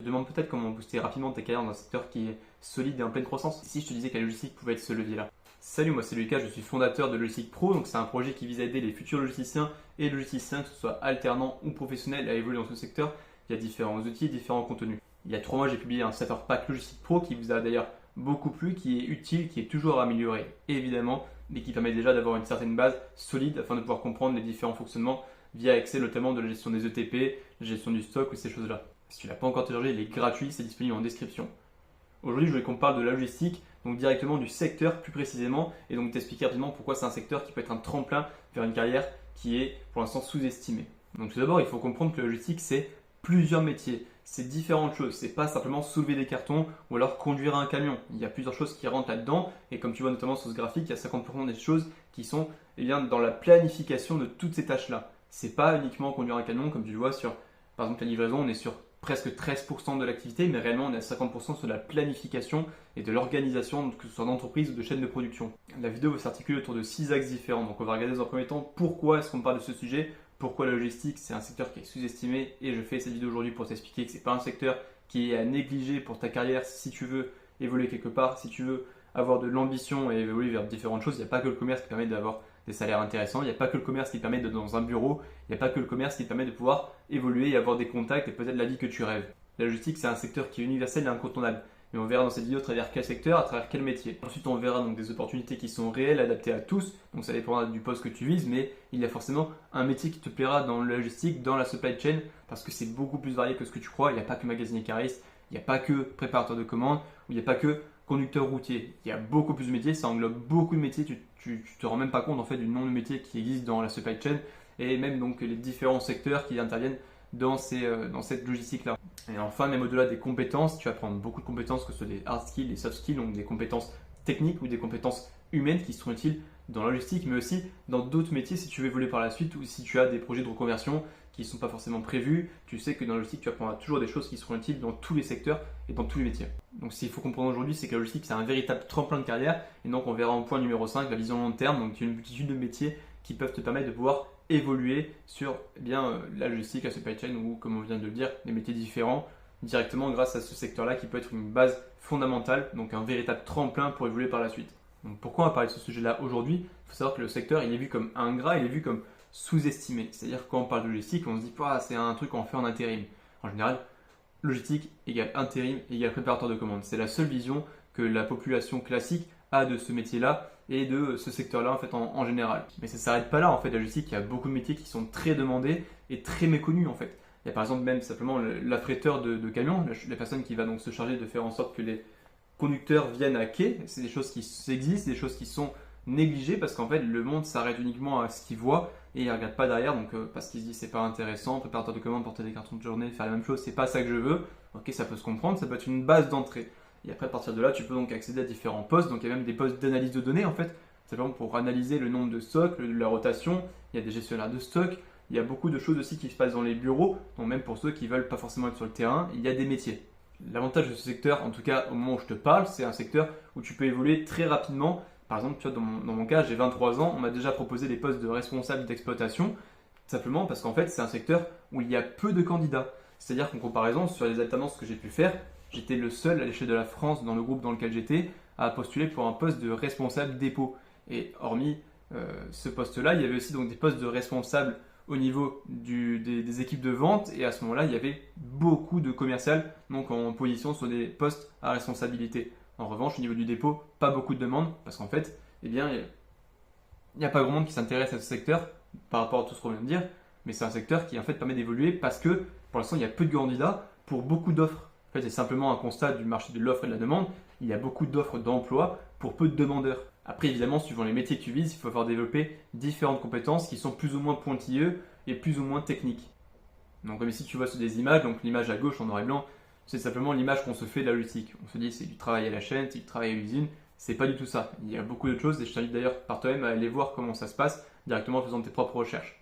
demandes peut-être comment booster rapidement ta carrière dans un secteur qui est solide et en pleine croissance. Si je te disais que la logistique pouvait être ce levier-là. Salut, moi c'est Lucas, je suis fondateur de Logistique Pro, donc c'est un projet qui vise à aider les futurs logisticiens et logisticiens, que ce soit alternants ou professionnels, à évoluer dans ce secteur via différents outils, différents contenus. Il y a 3 mois, j'ai publié un starter pack Logistique Pro qui vous a d'ailleurs beaucoup plu, qui est utile, qui est toujours à améliorer évidemment, mais qui permet déjà d'avoir une certaine base solide afin de pouvoir comprendre les différents fonctionnements via Excel, notamment de la gestion des ETP, la gestion du stock ou ces choses-là. Si tu ne l'as pas encore téléchargé, il est gratuit, c'est disponible en description. Aujourd'hui, je voulais qu'on parle de la logistique, donc directement du secteur plus précisément, et donc t'expliquer rapidement pourquoi c'est un secteur qui peut être un tremplin vers une carrière qui est pour l'instant sous-estimée. Donc tout d'abord, il faut comprendre que la logistique, c'est plusieurs métiers, c'est différentes choses, c'est pas simplement soulever des cartons ou alors conduire un camion. Il y a plusieurs choses qui rentrent là-dedans, et comme tu vois notamment sur ce graphique, il y a 50% des choses qui sont dans la planification de toutes ces tâches-là. C'est pas uniquement conduire un camion, comme tu le vois sur, par exemple, la livraison, on est sur presque 13% de l'activité, mais réellement on est à 50% sur la planification et de l'organisation, que ce soit d'entreprise ou de chaîne de production. La vidéo va s'articuler autour de 6 axes différents, donc on va regarder dans un premier temps pourquoi est-ce qu'on parle de ce sujet, pourquoi la logistique c'est un secteur qui est sous-estimé, et je fais cette vidéo aujourd'hui pour t'expliquer que c'est pas un secteur qui est à négliger pour ta carrière si tu veux évoluer quelque part, si tu veux avoir de l'ambition et évoluer vers différentes choses. Il n'y a pas que le commerce qui permet d'avoir des salaires intéressants, il n'y a pas que le commerce qui permet d'être dans un bureau, il n'y a pas que le commerce qui permet de pouvoir évoluer et avoir des contacts et peut-être la vie que tu rêves. La logistique, c'est un secteur qui est universel et incontournable. Et on verra dans cette vidéo à travers quel secteur, à travers quel métier. Ensuite, on verra donc des opportunités qui sont réelles, adaptées à tous. Donc ça dépendra du poste que tu vises, mais il y a forcément un métier qui te plaira dans la logistique, dans la supply chain, parce que c'est beaucoup plus varié que ce que tu crois. Il n'y a pas que magasinier cariste, il n'y a pas que préparateur de commandes, ou il n'y a pas que conducteur routier. Il y a beaucoup plus de métiers, ça englobe beaucoup de métiers. Tu te rends même pas compte en fait du nombre de métiers qui existent dans la supply chain et même donc les différents secteurs qui interviennent dans cette logistique-là. Et enfin, même au-delà des compétences, tu vas prendre beaucoup de compétences, que ce soit des hard skills, des soft skills, donc des compétences techniques ou des compétences humaines qui seront utiles dans la logistique, mais aussi dans d'autres métiers si tu veux évoluer par la suite ou si tu as des projets de reconversion qui ne sont pas forcément prévus. Tu sais que dans la logistique, tu apprendras toujours des choses qui seront utiles dans tous les secteurs et dans tous les métiers. Donc ce qu'il faut comprendre aujourd'hui, c'est que la logistique, c'est un véritable tremplin de carrière. Et donc on verra en point numéro 5, la vision long terme. Donc il y a une multitude de métiers qui peuvent te permettre de pouvoir évoluer sur la logistique, la supply chain ou, comme on vient de le dire, des métiers différents directement grâce à ce secteur-là qui peut être une base fondamentale, donc un véritable tremplin pour évoluer par la suite. Donc pourquoi on va parler de ce sujet-là aujourd'hui? Il faut savoir que le secteur, il est vu comme ingrat, il est vu comme sous-estimé. C'est-à-dire que quand on parle de logistique, on se dit c'est un truc qu'on fait en intérim. En général, logistique égale intérim égale préparateur de commandes. C'est la seule vision que la population classique a de ce métier-là et de ce secteur-là en fait en général. Mais ça ne s'arrête pas là en fait. La logistique, il y a beaucoup de métiers qui sont très demandés et très méconnus en fait. Il y a par exemple même simplement l'affréteur de camions, la personne qui va donc se charger de faire en sorte que les conducteurs viennent à quai. C'est des choses qui existent, des choses qui sont négligées parce qu'en fait le monde s'arrête uniquement à ce qu'il voit et il ne regarde pas derrière, donc parce qu'il se dit c'est pas intéressant, préparateur de commandes, porter des cartons de journée, faire la même chose, c'est pas ça que je veux. Ok, ça peut se comprendre, ça peut être une base d'entrée. Et après à partir de là, tu peux donc accéder à différents postes, donc il y a même des postes d'analyse de données en fait, simplement pour analyser le nombre de stocks, la rotation, il y a des gestionnaires de stock, il y a beaucoup de choses aussi qui se passent dans les bureaux, donc même pour ceux qui veulent pas forcément être sur le terrain, il y a des métiers. L'avantage de ce secteur, en tout cas au moment où je te parle, c'est un secteur où tu peux évoluer très rapidement. Par exemple, tu vois, dans mon cas, j'ai 23 ans, on m'a déjà proposé des postes de responsable d'exploitation, simplement parce qu'en fait, c'est un secteur où il y a peu de candidats. C'est-à-dire qu'en comparaison, sur les alternances que j'ai pu faire, j'étais le seul à l'échelle de la France, dans le groupe dans lequel j'étais, à postuler pour un poste de responsable dépôt. Et hormis ce poste-là, il y avait aussi donc des postes de responsable au niveau des équipes de vente, et à ce moment-là, il y avait beaucoup de commerciales donc en position sur des postes à responsabilité. En revanche, au niveau du dépôt, pas beaucoup de demandes parce qu'en fait, il n'y a pas grand monde qui s'intéresse à ce secteur par rapport à tout ce qu'on vient de dire, mais c'est un secteur qui en fait permet d'évoluer parce que pour l'instant, il y a peu de candidats pour beaucoup d'offres. En fait, c'est simplement un constat du marché de l'offre et de la demande. Il y a beaucoup d'offres d'emploi pour peu de demandeurs. Après, évidemment, suivant les métiers que tu vises, il faut avoir développé différentes compétences qui sont plus ou moins pointilleuses et plus ou moins techniques. Donc comme ici, tu vois sur des images, donc l'image à gauche en noir et blanc, c'est simplement l'image qu'on se fait de la logistique. On se dit c'est du travail à la chaîne, c'est du travail à l'usine. C'est pas du tout ça. Il y a beaucoup d'autres choses et je t'invite d'ailleurs par toi-même à aller voir comment ça se passe directement en faisant tes propres recherches.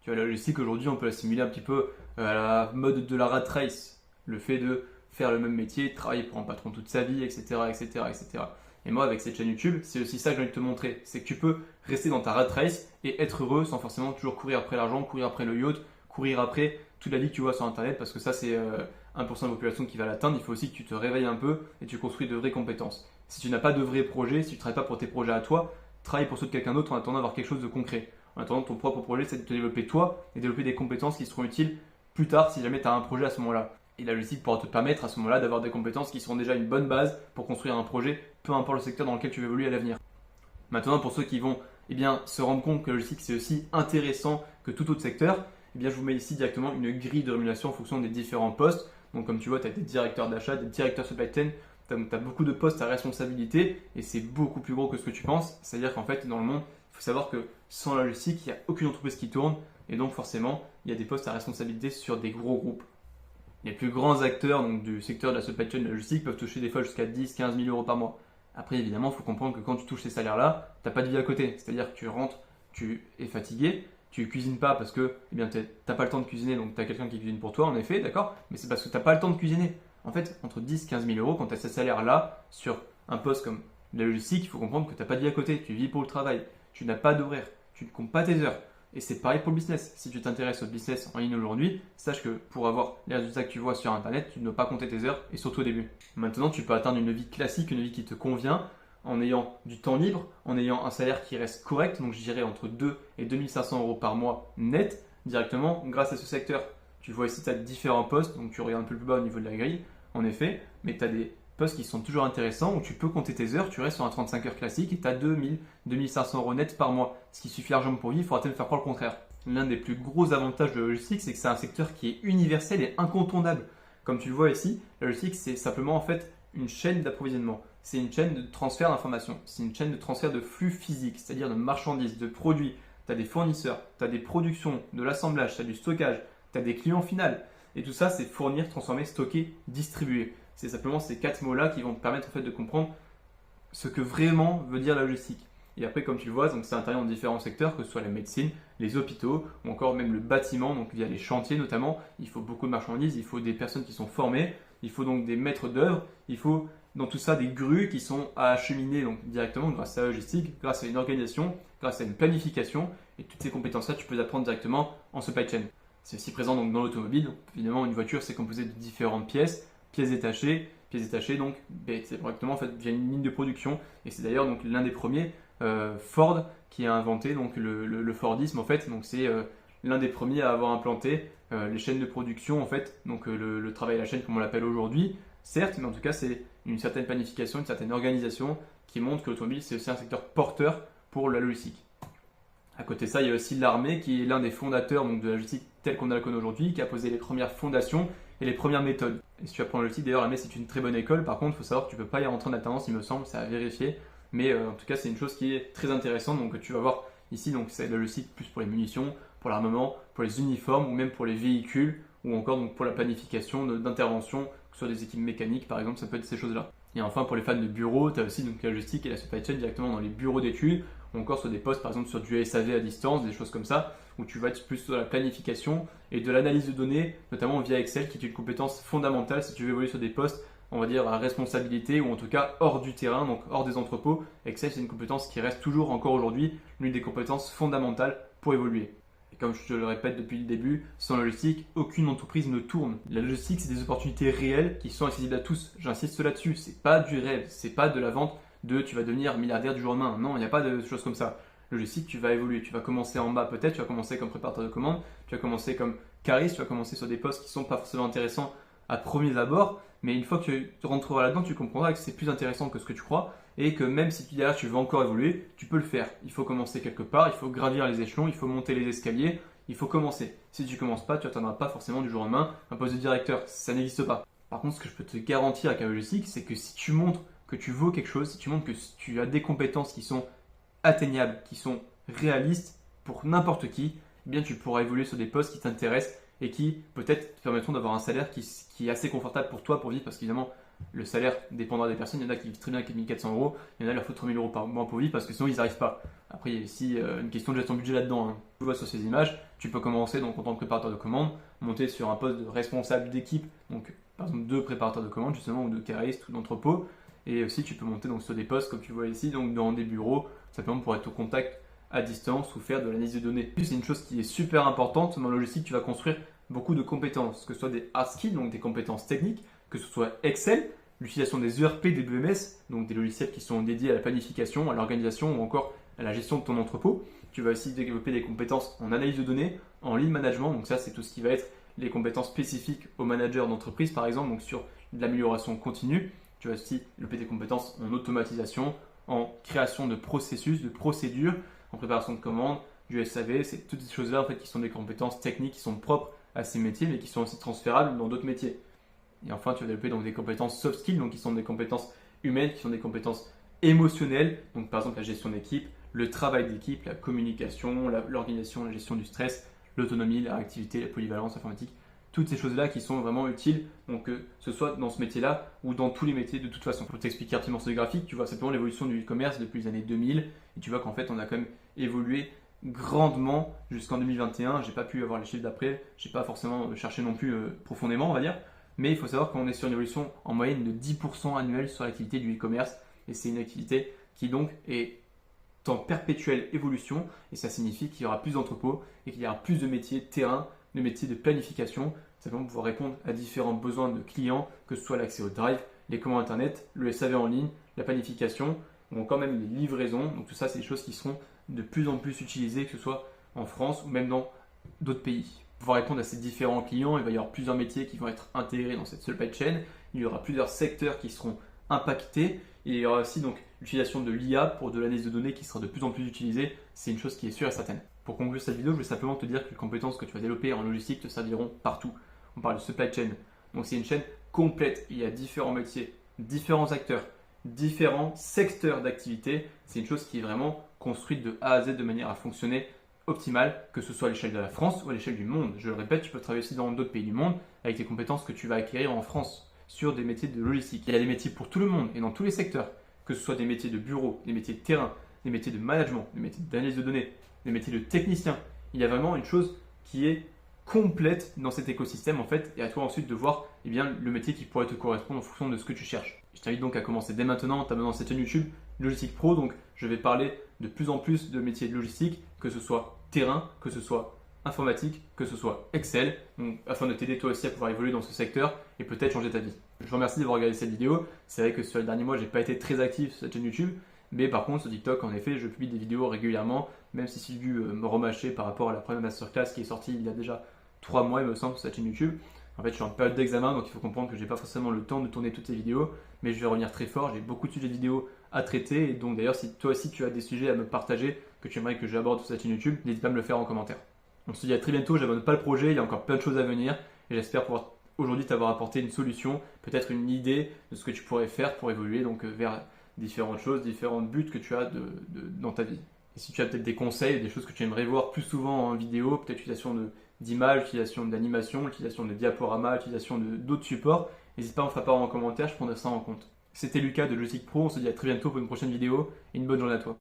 Tu vois, la logistique aujourd'hui, on peut l'assimiler un petit peu à la mode de la rat race. Le fait de faire le même métier, de travailler pour un patron toute sa vie, etc., etc., etc. Et moi, avec cette chaîne YouTube, c'est aussi ça que j'ai envie de te montrer. C'est que tu peux rester dans ta rat race et être heureux sans forcément toujours courir après l'argent, courir après le yacht, courir après toute la vie que tu vois sur Internet, parce que ça, c'est 1% de la population qui va l'atteindre, il faut aussi que tu te réveilles un peu et tu construis de vraies compétences. Si tu n'as pas de vrais projets, si tu ne travailles pas pour tes projets à toi, travaille pour ceux de quelqu'un d'autre en attendant d'avoir quelque chose de concret. En attendant, ton propre projet, c'est de te développer toi et développer des compétences qui seront utiles plus tard si jamais tu as un projet à ce moment-là. Et la logistique pourra te permettre à ce moment-là d'avoir des compétences qui seront déjà une bonne base pour construire un projet, peu importe le secteur dans lequel tu veux évoluer à l'avenir. Maintenant, pour ceux qui vont se rendre compte que la logistique c'est aussi intéressant que tout autre secteur, je vous mets ici directement une grille de rémunération en fonction des différents postes. Donc comme tu vois, tu as des directeurs d'achat, des directeurs supply chain, tu as beaucoup de postes à responsabilité et c'est beaucoup plus gros que ce que tu penses. C'est-à-dire qu'en fait, dans le monde, il faut savoir que sans la logistique, il n'y a aucune entreprise qui tourne et donc forcément, il y a des postes à responsabilité sur des gros groupes. Les plus grands acteurs donc, du secteur de la supply chain de la logistique peuvent toucher des fois jusqu'à 10-15 000 euros par mois. Après, évidemment, il faut comprendre que quand tu touches ces salaires-là, tu n'as pas de vie à côté. C'est-à-dire que tu rentres, tu es fatigué, tu ne cuisines pas parce que tu n'as pas le temps de cuisiner, donc tu as quelqu'un qui cuisine pour toi, en effet, d'accord? Mais c'est parce que tu n'as pas le temps de cuisiner. En fait, entre 10-15 000 euros, quand tu as ces salaires-là sur un poste comme la logistique, il faut comprendre que tu n'as pas de vie à côté. Tu vis pour le travail, tu n'as pas d'horaire, tu ne comptes pas tes heures. Et c'est pareil pour le business. Si tu t'intéresses au business en ligne aujourd'hui, sache que pour avoir les résultats que tu vois sur Internet, tu ne dois pas compter tes heures et surtout au début. Maintenant, tu peux atteindre une vie classique, une vie qui te convient en ayant du temps libre, en ayant un salaire qui reste correct, donc je dirais entre 2 et 2500 euros par mois net directement grâce à ce secteur. Tu vois ici, tu as différents postes, donc tu regardes un peu plus bas au niveau de la grille, en effet, mais tu as des postes qui sont toujours intéressants où tu peux compter tes heures, tu restes sur un 35 heures classique et tu as 2000-2500 euros net par mois, ce qui suffit largement pour vivre, il faudra peut-être faire croire le contraire. L'un des plus gros avantages de la logistique, c'est que c'est un secteur qui est universel et incontournable. Comme tu le vois ici, la logistique, c'est simplement en fait une chaîne d'approvisionnement. C'est une chaîne de transfert d'informations, c'est une chaîne de transfert de flux physiques, c'est-à-dire de marchandises, de produits. Tu as des fournisseurs, tu as des productions, de l'assemblage, tu as du stockage, tu as des clients finaux. Et tout ça, c'est fournir, transformer, stocker, distribuer. C'est simplement ces 4 mots-là qui vont te permettre en fait, de comprendre ce que vraiment veut dire la logistique. Et après, comme tu le vois, donc c'est intervient dans différents secteurs, que ce soit la médecine, les hôpitaux ou encore même le bâtiment, donc via les chantiers notamment. Il faut beaucoup de marchandises, il faut des personnes qui sont formées, il faut donc des maîtres d'œuvre, il faut dans tout ça des grues qui sont à acheminer donc, directement grâce à la logistique, grâce à une organisation, grâce à une planification. Et toutes ces compétences-là, tu peux les apprendre directement en supply chain. C'est aussi présent donc, dans l'automobile. Évidemment, une voiture, c'est composé de différentes pièces détachées. Pièces détachées, donc, c'est directement en fait, via une ligne de production. Et c'est d'ailleurs donc, l'un des premiers, Ford, qui a inventé donc, le Fordisme. En fait, donc, c'est l'un des premiers à avoir implanté les chaînes de production. En fait, donc, le travail à la chaîne, comme on l'appelle aujourd'hui, certes, mais en tout cas, c'est une certaine planification, une certaine organisation qui montre que l'automobile, c'est aussi un secteur porteur pour la logistique. À côté de ça, il y a aussi l'armée qui est l'un des fondateurs donc, de la logistique telle qu'on la connaît aujourd'hui, qui a posé les premières fondations et les premières méthodes. Et si tu apprends la logistique, d'ailleurs, l'armée c'est une très bonne école. Par contre, il faut savoir que tu ne peux pas y rentrer en alternance, il me semble, c'est à vérifier. Mais en tout cas, c'est une chose qui est très intéressante. Donc, tu vas voir ici, donc c'est la logistique plus pour les munitions, pour l'armement, pour les uniformes ou même pour les véhicules ou encore donc, pour la planification d'intervention, que ce soit des équipes mécaniques par exemple, ça peut être ces choses-là. Et enfin, pour les fans de bureau, tu as aussi donc, la logistique et la supply chain directement dans les bureaux d'études ou encore sur des postes par exemple sur du SAV à distance, des choses comme ça, où tu vas être plus sur la planification et de l'analyse de données, notamment via Excel, qui est une compétence fondamentale si tu veux évoluer sur des postes, on va dire, à responsabilité ou en tout cas hors du terrain, donc hors des entrepôts. Excel, c'est une compétence qui reste toujours encore aujourd'hui l'une des compétences fondamentales pour évoluer. Et comme je te le répète depuis le début, sans la logistique, aucune entreprise ne tourne. La logistique, c'est des opportunités réelles qui sont accessibles à tous. J'insiste là-dessus, c'est pas du rêve, c'est pas de la vente de tu vas devenir milliardaire du jour au lendemain. Non, il n'y a pas de choses comme ça. Logistique, tu vas évoluer, tu vas commencer en bas peut-être, tu vas commencer comme préparateur de commande, tu vas commencer comme cariste, tu vas commencer sur des postes qui ne sont pas forcément intéressants à premiers abords, mais une fois que tu rentreras là-dedans, tu comprendras que c'est plus intéressant que ce que tu crois et que même si derrière tu veux encore évoluer, tu peux le faire. Il faut commencer quelque part, il faut gravir les échelons, il faut monter les escaliers, il faut commencer. Si tu ne commences pas, tu n'atteindras pas forcément du jour au lendemain un poste de directeur, ça n'existe pas. Par contre, ce que je peux te garantir avec la logistique, c'est que si tu montres que tu vaux quelque chose, si tu montres que tu as des compétences qui sont atteignables, qui sont réalistes pour n'importe qui, eh bien tu pourras évoluer sur des postes qui t'intéressent et qui peut-être te permettront d'avoir un salaire qui est assez confortable pour toi pour vivre, parce qu'évidemment le salaire dépendra des personnes. Il y en a qui vivent très bien avec 1400 euros, il y en a qui leur faut 3000 euros par mois pour vivre parce que sinon ils n'arrivent pas. Après il y a aussi une question de gestion de budget là-dedans. Hein. Tu vois sur ces images, tu peux commencer donc en tant que préparateur de commande, monter sur un poste de responsable d'équipe, donc par exemple de préparateur de commande justement ou de cariste ou d'entrepôt. Et aussi, tu peux monter donc, sur des postes, comme tu vois ici, donc dans des bureaux, simplement pour être au contact à distance ou faire de l'analyse de données. C'est une chose qui est super importante. Dans la logistique, tu vas construire beaucoup de compétences, que ce soit des hard skills, donc des compétences techniques, que ce soit Excel, l'utilisation des ERP, des WMS, donc des logiciels qui sont dédiés à la planification, à l'organisation ou encore à la gestion de ton entrepôt. Tu vas aussi développer des compétences en analyse de données, en lean management, donc ça c'est tout ce qui va être les compétences spécifiques aux managers d'entreprise par exemple, donc sur de l'amélioration continue. Tu vas aussi développer des compétences en automatisation, en création de processus, de procédures, en préparation de commandes, du SAV, c'est toutes ces choses-là en fait qui sont des compétences techniques qui sont propres à ces métiers mais qui sont aussi transférables dans d'autres métiers. Et enfin, tu vas développer donc des compétences soft skills, donc qui sont des compétences humaines, qui sont des compétences émotionnelles, donc par exemple la gestion d'équipe, le travail d'équipe, la communication, l'organisation, la gestion du stress, l'autonomie, la réactivité, la polyvalence informatique, toutes ces choses-là qui sont vraiment utiles, donc que ce soit dans ce métier-là ou dans tous les métiers de toute façon. Pour t'expliquer rapidement ce graphique, tu vois simplement l'évolution du e-commerce depuis les années 2000, et tu vois qu'en fait on a quand même évolué grandement jusqu'en 2021. J'ai pas pu avoir les chiffres d'après, j'ai pas forcément cherché non plus profondément, on va dire, mais il faut savoir qu'on est sur une évolution en moyenne de 10% annuelle sur l'activité du e-commerce, et c'est une activité qui donc est en perpétuelle évolution, et ça signifie qu'il y aura plus d'entrepôts et qu'il y aura plus de métiers terrain, de métiers de planification, simplement pour pouvoir répondre à différents besoins de clients, que ce soit l'accès au drive, les commandes internet, le SAV en ligne, la planification, ou encore même les livraisons. Donc tout ça, c'est des choses qui seront de plus en plus utilisées, que ce soit en France ou même dans d'autres pays. Pour pouvoir répondre à ces différents clients, il va y avoir plusieurs métiers qui vont être intégrés dans cette supply chain, il y aura plusieurs secteurs qui seront impactés, et il y aura aussi donc l'utilisation de l'IA pour de l'analyse de données qui sera de plus en plus utilisée, c'est une chose qui est sûre et certaine. Pour conclure cette vidéo, je vais simplement te dire que les compétences que tu vas développer en logistique te serviront partout. On parle de supply chain, donc c'est une chaîne complète, il y a différents métiers, différents acteurs, différents secteurs d'activité, c'est une chose qui est vraiment construite de A à Z de manière à fonctionner optimale, que ce soit à l'échelle de la France ou à l'échelle du monde. Je le répète, tu peux travailler aussi dans d'autres pays du monde avec les compétences que tu vas acquérir en France sur des métiers de logistique. Il y a des métiers pour tout le monde et dans tous les secteurs, que ce soit des métiers de bureau, des métiers de terrain, des métiers de management, des métiers d'analyse de données, des métiers de technicien. Il y a vraiment une chose qui est complète dans cet écosystème en fait, et à toi ensuite de voir le métier qui pourrait te correspondre en fonction de ce que tu cherches. Je t'invite donc à commencer dès maintenant en t'abonnant à cette chaîne YouTube Logistique Pro. Donc je vais parler de plus en plus de métiers de logistique, que ce soit terrain, que ce soit informatique, que ce soit Excel, donc, afin de t'aider toi aussi à pouvoir évoluer dans ce secteur et peut-être changer ta vie. Je vous remercie d'avoir regardé cette vidéo. C'est vrai que sur les derniers mois, j'ai pas été très actif sur cette chaîne YouTube, mais par contre sur TikTok, en effet, je publie des vidéos régulièrement, même si j'ai dû me remâcher par rapport à la première masterclass qui est sortie il y a déjà 3 mois, il me semble, sur cette chaîne YouTube. En fait, je suis en période d'examen, donc il faut comprendre que j'ai pas forcément le temps de tourner toutes ces vidéos, mais je vais revenir très fort. J'ai beaucoup de sujets de vidéos à traiter, et donc d'ailleurs, si toi aussi tu as des sujets à me partager que tu aimerais que j'aborde sur cette chaîne YouTube, n'hésite pas à me le faire en commentaire. On se dit à très bientôt, j'abonne pas le projet, il y a encore plein de choses à venir, et j'espère pouvoir aujourd'hui t'avoir apporté une solution, peut-être une idée de ce que tu pourrais faire pour évoluer donc vers différentes choses, différents buts que tu as dans ta vie. Et si tu as peut-être des conseils, des choses que tu aimerais voir plus souvent en vidéo, peut-être l'utilisation d'images, l'utilisation d'animations, l'utilisation de diaporamas, l'utilisation d'autres supports, n'hésite pas à me faire part en commentaire, je prendrai ça en compte. C'était Lucas de Logistique Pro, on se dit à très bientôt pour une prochaine vidéo et une bonne journée à toi.